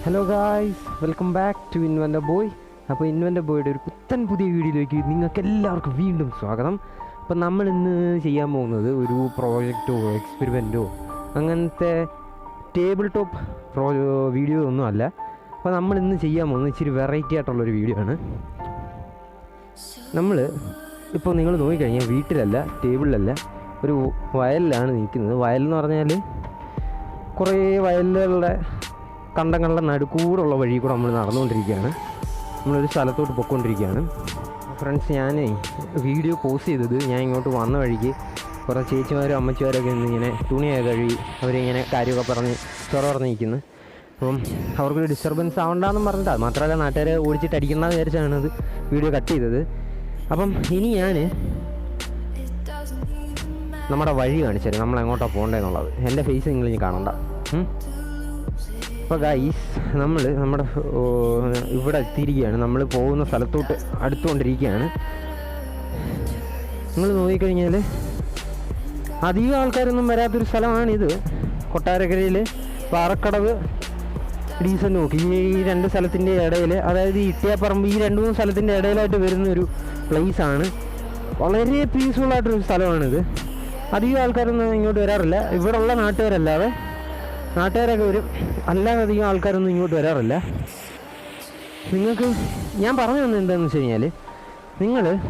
Hello guys, welcome back to inventor boy. അപ്പോൾ inventor ബോയുടെ ഒരു പുതിയ വീഡിയോയിലേക്ക് നിങ്ങൾക്ക് എല്ലാവർക്കും വീണ്ടും സ്വാഗതം. അപ്പോൾ നമ്മൾ ഇന്ന് ചെയ്യാൻ പോകുന്നത് ഒരു പ്രോജക്റ്റോ എക്സ്പെരിമെൻറ്റോ അങ്ങനത്തെ ടേബിൾ ടോപ്പ് വീഡിയോ ഒന്നും അല്ല. അപ്പോൾ നമ്മൾ ഇന്ന് ചെയ്യാൻ പോകുന്നത് ഇച്ചിരി വെറൈറ്റി ആയിട്ടുള്ളൊരു വീഡിയോ ആണ്. നമ്മൾ ഇപ്പോൾ നിങ്ങൾ നോക്കിക്കഴിഞ്ഞാൽ വീട്ടിലല്ല, ടേബിളിലല്ല, ഒരു വയലിലാണ് നിൽക്കുന്നത്. വയലെന്ന് പറഞ്ഞാൽ കുറേ വയലുകളുടെ കണ്ടങ്ങളുടെ നടുക്കൂടുള്ള വഴി കൂടെ നമ്മൾ നടന്നുകൊണ്ടിരിക്കുകയാണ്. നമ്മളൊരു സ്ഥലത്തോട്ട് പൊയ്ക്കൊണ്ടിരിക്കുകയാണ്. ഫ്രണ്ട്സ്, ഞാൻ വീഡിയോ പോസ്റ്റ് ചെയ്തത് ഞാൻ ഇങ്ങോട്ട് വന്ന വഴിക്ക് കുറേ ചേച്ചിമാരും അമ്മച്ചിമാരൊക്കെ ഇന്നിങ്ങനെ തുണിയൊക്കെ കഴുകി അവരിങ്ങനെ കാര്യമൊക്കെ പറഞ്ഞ് തുറന്നിരിക്കുന്നു. അപ്പം അവർക്കൊരു ഡിസ്റ്റർബൻസ് ആവണ്ടെന്നും പറഞ്ഞിട്ട്, അത് മാത്രമല്ല നാട്ടുകാരെ ഓടിച്ചിട്ട് അടിക്കണമെന്ന് വിചാരിച്ചാണ് അത് വീഡിയോ കട്ട് ചെയ്തത്. അപ്പം ഇനി ഞാൻ നമ്മുടെ വഴി കാണിച്ചു തരാം, നമ്മൾ എങ്ങോട്ടാണ് പോകേണ്ടതെന്നുള്ളത്. എൻ്റെ ഫേസ് നിങ്ങൾ ഇനി കാണണ്ട. അപ്പോൾ ഗൈസ്, നമ്മുടെ ഇവിടെ എത്തിയിരിക്കുകയാണ്. നമ്മൾ പോകുന്ന സ്ഥലത്തോട്ട് അടുത്തുകൊണ്ടിരിക്കുകയാണ്. നിങ്ങൾ നോക്കിക്കഴിഞ്ഞാൽ അധികം ആൾക്കാരൊന്നും വരാത്തൊരു സ്ഥലമാണിത്. കൊട്ടാരക്കരയിൽ പാറക്കടവ് ഡീസൻ്റ് നോക്കി ഈ രണ്ട് സ്ഥലത്തിൻ്റെ ഇടയിൽ, അതായത് ഇട്ടിയാപ്പറമ്പ്, ഈ 2-3 സ്ഥലത്തിൻ്റെ ഇടയിലായിട്ട് വരുന്നൊരു പ്ലേസാണ്. വളരെ പീസ്ഫുള്ളായിട്ടൊരു സ്ഥലമാണിത്. അധികം ആൾക്കാരൊന്നും ഇങ്ങോട്ട് വരാറില്ല. ഇവിടെയുള്ള നാട്ടുകാരല്ലാതെ നാട്ടുകാരൊക്കെ വരും, അല്ലാതെ അധികം ആൾക്കാരൊന്നും ഇങ്ങോട്ട് വരാറില്ല. നിങ്ങൾക്ക് ഞാൻ പറഞ്ഞു തന്നത് എന്താണെന്ന് വെച്ച് കഴിഞ്ഞാൽ,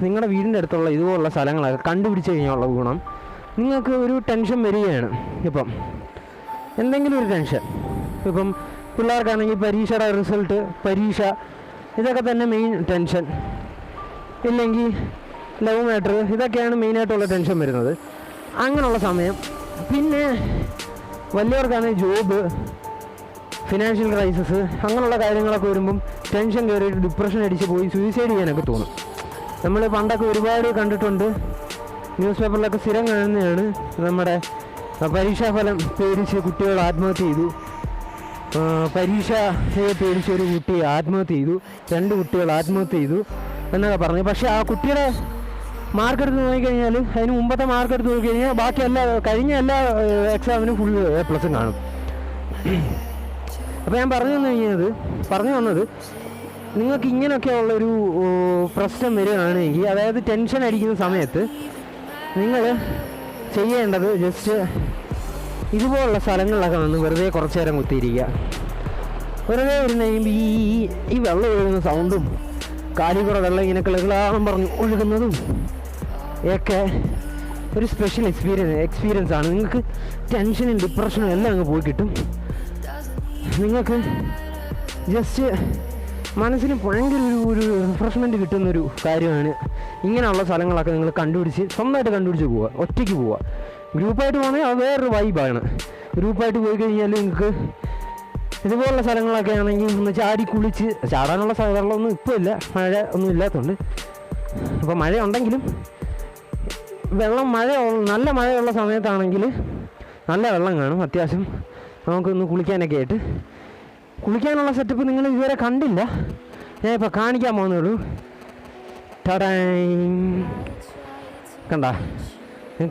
നിങ്ങളുടെ വീടിൻ്റെ അടുത്തുള്ള ഇതുപോലുള്ള സ്ഥലങ്ങളൊക്കെ കണ്ടുപിടിച്ച് കഴിഞ്ഞുള്ള ഗുണം, നിങ്ങൾക്ക് ഒരു ടെൻഷൻ വരികയാണ്. ഇപ്പം എന്തെങ്കിലും ഒരു ടെൻഷൻ, ഇപ്പം പിള്ളേർക്കാണെങ്കിൽ പരീക്ഷയുടെ റിസൾട്ട്, പരീക്ഷ, ഇതൊക്കെ തന്നെ മെയിൻ ടെൻഷൻ. ഇല്ലെങ്കിൽ ലവ് മാറ്റർ, ഇതൊക്കെയാണ് മെയിനായിട്ടുള്ള ടെൻഷൻ വരുന്നത്. അങ്ങനെയുള്ള സമയം. പിന്നെ വലിയവർക്കാണെങ്കിൽ ജോബ്, ഫിനാൻഷ്യൽ ക്രൈസിസ്, അങ്ങനെയുള്ള കാര്യങ്ങളൊക്കെ വരുമ്പം ടെൻഷൻ കയറിയിട്ട് ഡിപ്രഷൻ അടിച്ച് പോയി സൂയിസൈഡ് ചെയ്യാനൊക്കെ തോന്നും. നമ്മൾ പണ്ടൊക്കെ ഒരുപാട് കണ്ടിട്ടുണ്ട്, ന്യൂസ് പേപ്പറിലൊക്കെ സ്ഥിരം കാണുന്നതാണ്. നമ്മുടെ പരീക്ഷാഫലം പേടിച്ച് കുട്ടികൾ ആത്മഹത്യ ചെയ്തു, പരീക്ഷയെ പേടിച്ച് ഒരു കുട്ടി ആത്മഹത്യ ചെയ്തു, 2 കുട്ടികൾ ആത്മഹത്യ ചെയ്തു എന്നൊക്കെ പറഞ്ഞു. പക്ഷേ ആ കുട്ടിയുടെ മാർക്കെടുത്ത് നോക്കിക്കഴിഞ്ഞാൽ, അതിന് മുമ്പത്തെ മാർക്കെടുത്ത് നോക്കിക്കഴിഞ്ഞാൽ ബാക്കി കഴിഞ്ഞ എല്ലാ എക്സാമിനും ഫുൾ A+ കാണും. അപ്പോൾ ഞാൻ പറഞ്ഞു വന്നത് നിങ്ങൾക്ക് ഇങ്ങനെയൊക്കെ ഉള്ളൊരു പ്രശ്നം വരികയാണെങ്കിൽ, അതായത് ടെൻഷൻ അടിക്കുന്ന സമയത്ത് നിങ്ങൾ ചെയ്യേണ്ടത് ജസ്റ്റ് ഇതുപോലുള്ള സ്ഥലങ്ങളിലൊക്കെ വന്ന് വെറുതെ കുറച്ച് നേരം കുത്തിയിരിക്കുക. വെറുതെ ഇരുന്ന് കഴിയുമ്പോൾ ഈ വെള്ളം ഒഴുകുന്ന സൗണ്ടും കാലിൽ കൂടെ വെള്ളം ഇങ്ങനെ കിളകിളാളം പറഞ്ഞ് ഒഴുകുന്നതും ഒക്കെ ഒരു സ്പെഷ്യൽ എക്സ്പീരിയൻസ് ആണ്. നിങ്ങൾക്ക് ടെൻഷനും ഡിപ്രഷനും എല്ലാം അങ്ങ് പോയി കിട്ടും. നിങ്ങൾക്ക് ജസ്റ്റ് മനസ്സിന് ഭയങ്കര ഒരു റിഫ്രഷ്മെൻറ്റ് കിട്ടുന്നൊരു കാര്യമാണ്. ഇങ്ങനെയുള്ള സ്ഥലങ്ങളൊക്കെ നിങ്ങൾ സ്വന്തമായിട്ട് കണ്ടുപിടിച്ച് പോവുക, ഒറ്റയ്ക്ക് പോവുക. ഗ്രൂപ്പായിട്ട് പോകണമെങ്കിൽ അത് വേറൊരു വൈബാണ്. ഗ്രൂപ്പായിട്ട് പോയി കഴിഞ്ഞാൽ നിങ്ങൾക്ക് ഇതുപോലുള്ള സ്ഥലങ്ങളൊക്കെ ആണെങ്കിൽ ഒന്ന് ചാടി കുളിച്ച്, ചാടാനുള്ള വെള്ളമൊന്നും ഇപ്പോൾ ഇല്ല, മഴ ഒന്നും ഇല്ലാത്തതുകൊണ്ട്. അപ്പോൾ മഴ ഉണ്ടെങ്കിലും നല്ല മഴയുള്ള സമയത്താണെങ്കിൽ നല്ല വെള്ളം കാണും. അത്യാവശ്യം നമുക്കൊന്ന് കുളിക്കാനൊക്കെ ആയിട്ട്. കുളിക്കാനുള്ള സെറ്റപ്പ് നിങ്ങൾ ഇതുവരെ കണ്ടില്ല, ഞാൻ ഇപ്പോൾ കാണിക്കാൻ പോകുന്നുള്ളൂ. കണ്ട,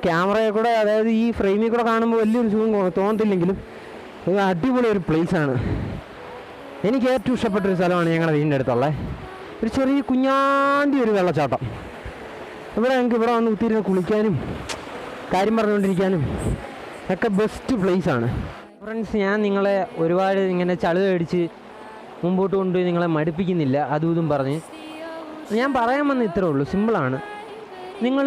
ക്യാമറയിൽ കൂടെ, അതായത് ഈ ഫ്രെയിമിൽ കൂടെ കാണുമ്പോൾ വലിയൊരു സുഖം തോന്നത്തില്ലെങ്കിലും ഒരു അടിപൊളി ഒരു പ്ലേസാണ്. എനിക്ക് ഏറ്റവും ഇഷ്ടപ്പെട്ടൊരു സ്ഥലമാണ് ഞങ്ങളുടെ വീടിൻ്റെ അടുത്തുള്ള ഒരു ചെറിയ കുഞ്ഞാണ്ടി ഒരു വെള്ളച്ചാട്ടം. ഇവിടെ വന്ന് കുത്തിയിരുന്ന് കുളിക്കാനും കാര്യം പറഞ്ഞുകൊണ്ടിരിക്കാനും ഒക്കെ ബെസ്റ്റ് പ്ലേസാണ്. ഫ്രണ്ട്സ്, ഞാൻ നിങ്ങളെ ഒരുപാട് ഇങ്ങനെ ചളുകടിച്ച് മുമ്പോട്ട് കൊണ്ടുപോയി നിങ്ങളെ മടുപ്പിക്കുന്നില്ല. അതും ഇതും പറഞ്ഞ് ഞാൻ പറയാൻ വന്ന ഇത്രേ ഉള്ളൂ. സിമ്പിളാണ്. നിങ്ങൾ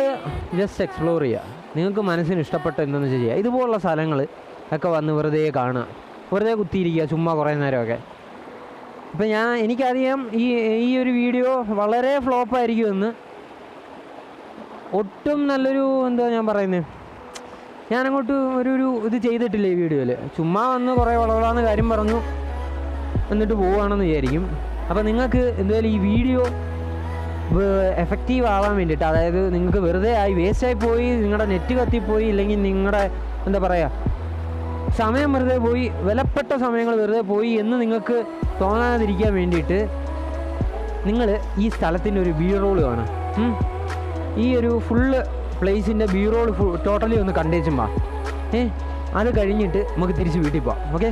ജസ്റ്റ് എക്സ്പ്ലോർ ചെയ്യുക. നിങ്ങൾക്ക് മനസ്സിന് ഇഷ്ടപ്പെട്ട എന്താണെന്ന് ചെയ്യുക. ഇതുപോലുള്ള സ്ഥലങ്ങൾ ഒക്കെ വന്ന് വെറുതെ കാണുക, വെറുതെ കുത്തിയിരിക്കുക ചുമ്മാ കുറേ നേരമൊക്കെ. ഇപ്പം എനിക്കറിയാം ഈ ഒരു വീഡിയോ വളരെ ഫ്ലോപ്പായിരിക്കുമെന്ന്. ഒട്ടും നല്ലൊരു ഞാൻ പറയുന്നത്, ഞാനങ്ങോട്ട് ഒരു ഇത് ചെയ്തിട്ടില്ല ഈ വീഡിയോയിൽ. ചുമ്മാ വന്ന് കുറേ വളവളാന്ന് കാര്യം പറഞ്ഞു എന്നിട്ട് പോവുകയാണെന്ന് വിചാരിക്കും. അപ്പോൾ നിങ്ങൾക്ക് എന്തായാലും ഈ വീഡിയോ എഫക്റ്റീവ് ആവാൻ വേണ്ടിയിട്ട്, അതായത് നിങ്ങൾക്ക് വെറുതെ വേസ്റ്റായി പോയി, നിങ്ങളുടെ നെറ്റ് കത്തിപ്പോയി, ഇല്ലെങ്കിൽ നിങ്ങളുടെ സമയം വെറുതെ പോയി, വിലപ്പെട്ട സമയങ്ങൾ വെറുതെ പോയി എന്ന് നിങ്ങൾക്ക് തോന്നാതിരിക്കാൻ വേണ്ടിയിട്ട് നിങ്ങൾ ഈ സ്ഥലത്തിൻ്റെ ഒരു B-roll കാണും. ഈ ഒരു ഫുള്ള് പ്ലേസിൻ്റെ B-roll ടോട്ടലി ഒന്ന് കണ്ടേച്ചും അത് കഴിഞ്ഞിട്ട് നമുക്ക് തിരിച്ച് വീട്ടിൽ പോവാം. ഓക്കെ,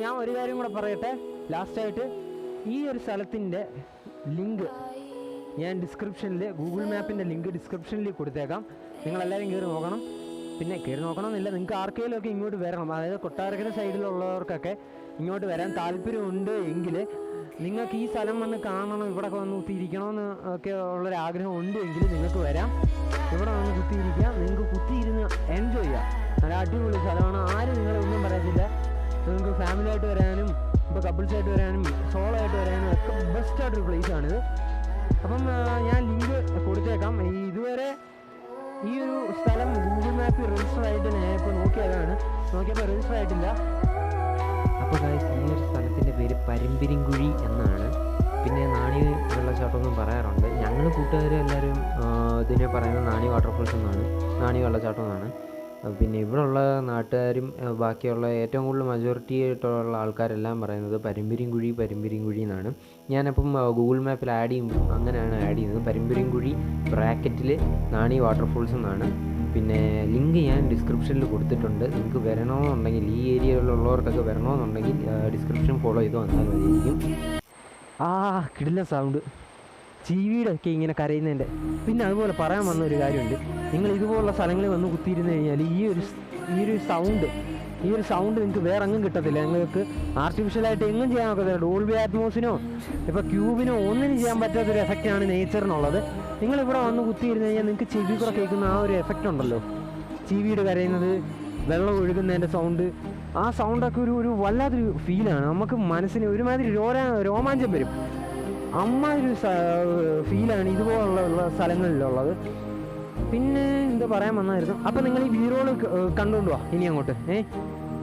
ഞാൻ ഒരു കാര്യം കൂടെ പറയട്ടെ ലാസ്റ്റായിട്ട്. ഈ ഒരു സ്ഥലത്തിൻ്റെ ലിങ്ക് ഞാൻ ഡിസ്ക്രിപ്ഷനിൽ, ഗൂഗിൾ മാപ്പിൻ്റെ ലിങ്ക് ഡിസ്ക്രിപ്ഷനിൽ കൊടുത്തേക്കാം. നിങ്ങളെല്ലാവരും കയറി നോക്കണം. പിന്നെ കയറി നോക്കണമെന്നില്ല, നിങ്ങൾക്ക് ആർക്കെങ്കിലുമൊക്കെ ഇങ്ങോട്ട് വരണം, അതായത് കൊട്ടാരക്കര സൈഡിലുള്ളവർക്കൊക്കെ ഇങ്ങോട്ട് വരാൻ താല്പര്യമുണ്ട് എങ്കിൽ, നിങ്ങൾക്ക് ഈ സ്ഥലം വന്ന് കാണണം, ഇവിടെ വന്ന് കുത്തിയിരിക്കണമെന്ന് ഒക്കെ ഉള്ളൊരാഗ്രഹം ഉണ്ട് എങ്കിൽ നിങ്ങൾക്ക് വരാം. ഇവിടെ വന്ന് കുത്തിയിരിക്കാം, നിങ്ങൾക്ക് കുത്തിയിരുന്ന് എൻജോയ് ചെയ്യാം. നല്ല അടിപൊളി സ്ഥലമാണ്. ആരും നിങ്ങളെ ഒന്നും പറയത്തില്ല. നിങ്ങൾക്ക് ഫാമിലിയായിട്ട് വരാനും ഇപ്പോൾ കപ്പിൾസായിട്ട് വരാനും സോളോ ആയിട്ട് വരാനും ഒക്കെ ബെസ്റ്റായിട്ടൊരു പ്ലേസാണിത്. അപ്പം ഞാൻ ലിങ്ക് കൊടുത്തേക്കാം. ഇതുവരെ ഈ ഒരു സ്ഥലം ഗൂഗിൾ മാപ്പിൽ രജിസ്റ്റർ ആയിട്ട് ഞാൻ ഇപ്പോൾ നോക്കിയപ്പോൾ രജിസ്റ്റർ ആയിട്ടില്ല. അപ്പോൾ ഗൈസ്, ഈ ഒരു സ്ഥലത്തിൻ്റെ പേര് പരിമ്പിരിങ്കുഴി എന്നാണ്. പിന്നെ നാണി വെള്ളച്ചാട്ടം എന്നും പറയാറുണ്ട്. ഞങ്ങൾ കൂട്ടുകാരെല്ലാവരും ഇതിനെ പറയുന്നത് നാണി വാട്ടർഫോൾസ് എന്നാണ്, നാണി വെള്ളച്ചാട്ടം എന്നാണ്. പിന്നെ ഇവിടെയുള്ള നാട്ടുകാരും ബാക്കിയുള്ള ഏറ്റവും കൂടുതൽ മജോറിറ്റി ആയിട്ടുള്ള ആൾക്കാരെല്ലാം പറയുന്നത് പരിമ്പിരിങ്കുഴി എന്നാണ്. ഞാനപ്പം ഗൂഗിൾ മാപ്പിൽ ആഡ് ചെയ്യുമ്പോൾ അങ്ങനെയാണ് ആഡ് ചെയ്യുന്നത്. പരിമ്പിരിങ്കുഴി ബ്രാക്കറ്റിൽ നാണി വാട്ടർഫോൾസ് എന്നാണ്. പിന്നെ ലിങ്ക് ഞാൻ ഡിസ്ക്രിപ്ഷനിൽ കൊടുത്തിട്ടുണ്ട്. നിങ്ങൾക്ക് വരണമെന്നുണ്ടെങ്കിൽ, ഈ ഏരിയയിലുള്ളവർക്കൊക്കെ വരണമെന്നുണ്ടെങ്കിൽ ഡിസ്ക്രിപ്ഷൻ ഫോളോ ചെയ്ത് വന്നാൽ മതിയായിരിക്കും. കിടിലൻ സൗണ്ട്, ചീവീടെ ഒക്കെ ഇങ്ങനെ കരയുന്നതിൻ്റെ. പിന്നെ അതുപോലെ പറയാൻ വന്ന ഒരു കാര്യമുണ്ട്. നിങ്ങൾ ഇതുപോലുള്ള സ്ഥലങ്ങളിൽ വന്ന് കുത്തിയിരുന്നു കഴിഞ്ഞാൽ ഈ ഒരു സൗണ്ട് നിങ്ങൾക്ക് വേറെ എങ്ങും കിട്ടത്തില്ല. നിങ്ങൾക്ക് ആർട്ടിഫിഷ്യലായിട്ട് എങ്ങും ചെയ്യാൻ ഒക്കത്തില്ല. ഡോൾബി അറ്റ്മോസിനോ ഇപ്പോൾ ക്യൂബിനോ ഒന്നിനും ചെയ്യാൻ പറ്റാത്തൊരു എഫക്റ്റാണ് നേച്ചറിനുള്ളത്. നിങ്ങളിവിടെ വന്ന് കുത്തിയിരുന്നു കഴിഞ്ഞാൽ നിങ്ങൾക്ക് ചെവി കൂടെ കേൾക്കുന്ന ആ ഒരു എഫക്റ്റ് ഉണ്ടല്ലോ, ചീവീട് കരയുന്നത്, വെള്ളം ഒഴുകുന്നതിൻ്റെ സൗണ്ട്, ആ സൗണ്ടൊക്കെ ഒരു വല്ലാത്തൊരു ഫീലാണ്. നമുക്ക് മനസ്സിന് ഒരുമാതിരി രോമാഞ്ചം വരും. അമ്മാതിരി ഫീലാണ് ഇതുപോലുള്ള സ്ഥലങ്ങളിലുള്ളത്. പിന്നെ എന്താ പറയാൻ വന്നായിരുന്നു. അപ്പം നിങ്ങൾ ഈ വീറോള് കണ്ടുകൊണ്ട് പോവാം. ഇനി അങ്ങോട്ട്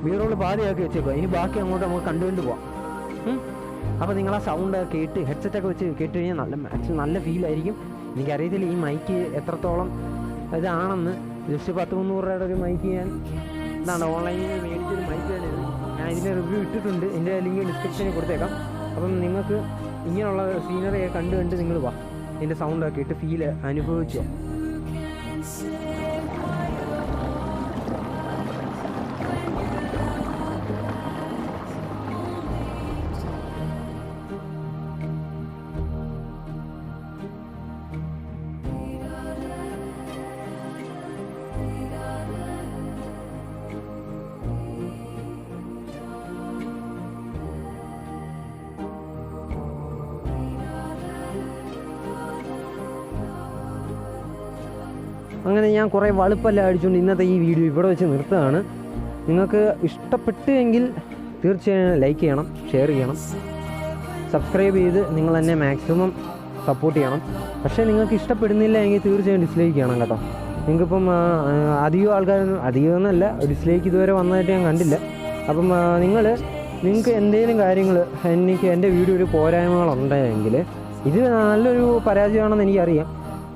വീറോള് പാതിയാക്കി വെച്ചേക്കുക. ഇനി ബാക്കി അങ്ങോട്ട് നമുക്ക് കണ്ടുകൊണ്ട് പോവാം. അപ്പോൾ നിങ്ങൾ ആ സൗണ്ട് കേട്ട് ഹെഡ്സെറ്റൊക്കെ വെച്ച് കേട്ട് കഴിഞ്ഞാൽ നല്ല ഫീലായിരിക്കും. എനിക്കറിയത്തില്ല ഈ മൈക്ക് എത്രത്തോളം ഇതാണെന്ന്. ജസ്റ്റ് 10-300 രൂപയുടെ ഒരു മൈക്ക് ഞാൻ ഓൺലൈനിൽ മേടിച്ചൊരു മൈക്ക് തന്നെയാണ്. ഞാൻ ഇതിൻ്റെ റിവ്യൂ ഇട്ടിട്ടുണ്ട്. എൻ്റെ ലിങ്ക് ഡിസ്ക്രിപ്ഷനിൽ കൊടുത്തേക്കാം. അപ്പം നിങ്ങൾക്ക് ഇങ്ങനെയുള്ള സീനറിയെ കണ്ട് നിങ്ങൾ വാ, ഇതിൻ്റെ സൗണ്ടൊക്കെ ഇട്ട് ഫീല് അനുഭവിച്ച്. അങ്ങനെ ഞാൻ കുറേ വളുപ്പെല്ലാം അടിച്ചുകൊണ്ട് ഇന്നത്തെ ഈ വീഡിയോ ഇവിടെ വെച്ച് നിർത്തുകയാണ്. നിങ്ങൾക്ക് ഇഷ്ടപ്പെട്ടു എങ്കിൽ തീർച്ചയായും ലൈക്ക് ചെയ്യണം, ഷെയർ ചെയ്യണം, സബ്സ്ക്രൈബ് ചെയ്ത് നിങ്ങൾ എന്നെ മാക്സിമം സപ്പോർട്ട് ചെയ്യണം. പക്ഷേ നിങ്ങൾക്ക് ഇഷ്ടപ്പെടുന്നില്ല എങ്കിൽ തീർച്ചയായും ഡിസ്ലൈക്ക് ചെയ്യണം കേട്ടോ. നിങ്ങൾക്കിപ്പം അധികം എന്നല്ല, ഡിസ്ലൈക്ക് ഇതുവരെ വന്നതായിട്ട് ഞാൻ കണ്ടില്ല. അപ്പം നിങ്ങൾക്ക് എന്തെങ്കിലും കാര്യങ്ങൾ എൻ്റെ വീഡിയോ ഒരു പോരായ്മകളുണ്ടെങ്കിൽ, ഇത് നല്ലൊരു പരാജയമാണെന്ന് എനിക്കറിയാം.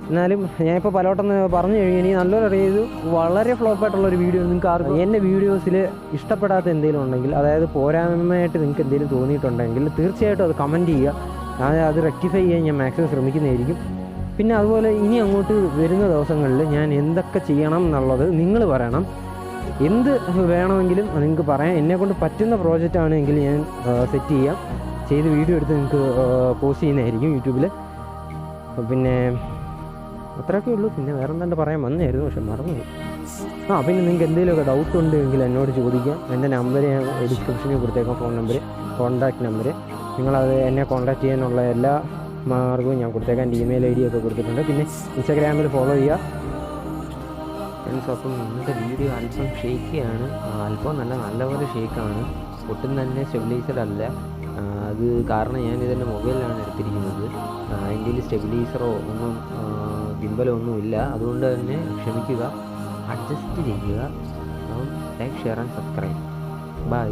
എന്നാലും ഞാനിപ്പോൾ പലവട്ടം പറഞ്ഞു കഴിഞ്ഞാൽ എനിക്ക് നല്ലൊരു അറിയാം, ഇത് വളരെ ഫ്ലോപ്പായിട്ടുള്ളൊരു വീഡിയോ. നിങ്ങൾക്ക് ആർക്കും എൻ്റെ വീഡിയോസിൽ ഇഷ്ടപ്പെടാത്ത എന്തെങ്കിലും ഉണ്ടെങ്കിൽ, അതായത് പോരായ്മയായിട്ട് നിങ്ങൾക്ക് എന്തെങ്കിലും തോന്നിയിട്ടുണ്ടെങ്കിൽ തീർച്ചയായിട്ടും അത് കമൻറ്റ് ചെയ്യുക. അത് റെക്ടിഫൈ ചെയ്യാൻ ഞാൻ മാക്സിമം ശ്രമിക്കുന്നതായിരിക്കും. പിന്നെ അതുപോലെ ഇനി അങ്ങോട്ട് വരുന്ന ദിവസങ്ങളിൽ ഞാൻ എന്തൊക്കെ ചെയ്യണം എന്നുള്ളത് നിങ്ങൾ പറയണം. എന്ത് വേണമെങ്കിലും നിങ്ങൾക്ക് പറയാം. എന്നെക്കൊണ്ട് പറ്റുന്ന പ്രോജക്റ്റാണെങ്കിൽ ഞാൻ സെറ്റ് ചെയ്യാം, ചെയ്ത് വീഡിയോ എടുത്ത് നിങ്ങൾക്ക് പോസ്റ്റ് ചെയ്യുന്നതായിരിക്കും യൂട്യൂബിൽ. പിന്നെ അത്രയൊക്കെ ഉള്ളൂ. പിന്നെ വേറെ എന്താണ്ട് പറയാൻ വന്നായിരുന്നു, പക്ഷെ മറന്നുപോയി. പിന്നെ നിങ്ങൾക്ക് എന്തെങ്കിലുമൊക്കെ ഡൗട്ട് ഉണ്ടെങ്കിൽ എന്നോട് ചോദിക്കാം. എൻ്റെ നമ്പർ ഞാൻ ഡിസ്ക്രിപ്ഷനിൽ കൊടുത്തേക്കാം, ഫോൺ നമ്പർ, കോൺടാക്റ്റ് നമ്പർ. നിങ്ങളത് എന്നെ കോൺടാക്റ്റ് ചെയ്യാനുള്ള എല്ലാ മാർഗവും ഞാൻ കൊടുത്തേക്കാം. എൻ്റെ ഇമെയിൽ ID ഒക്കെ കൊടുത്തിട്ടുണ്ട്. പിന്നെ ഇൻസ്റ്റാഗ്രാമിൽ ഫോളോ ചെയ്യുക ഫ്രണ്ട്സ്. അപ്പം ഇന്നത്തെ വീഡിയോ അല്പം ഷേക്കിയാണ്, അല്പം നല്ലപോലെ ഷേക്കാണ്, ഒട്ടും തന്നെ സ്റ്റെബിലൈസഡ് അല്ല. അത് കാരണം ഞാനിതെൻ്റെ മൊബൈലിലാണ് എടുത്തിരിക്കുന്നത്. എൻ്റെ സ്റ്റെബിലൈസറോ ഒന്നും ഗിംബലോ ഒന്നും ഇല്ല. അതുകൊണ്ട് തന്നെ ക്ഷമിക്കുക, അഡ്ജസ്റ്റ് ചെയ്യുക. Like, share and subscribe. By.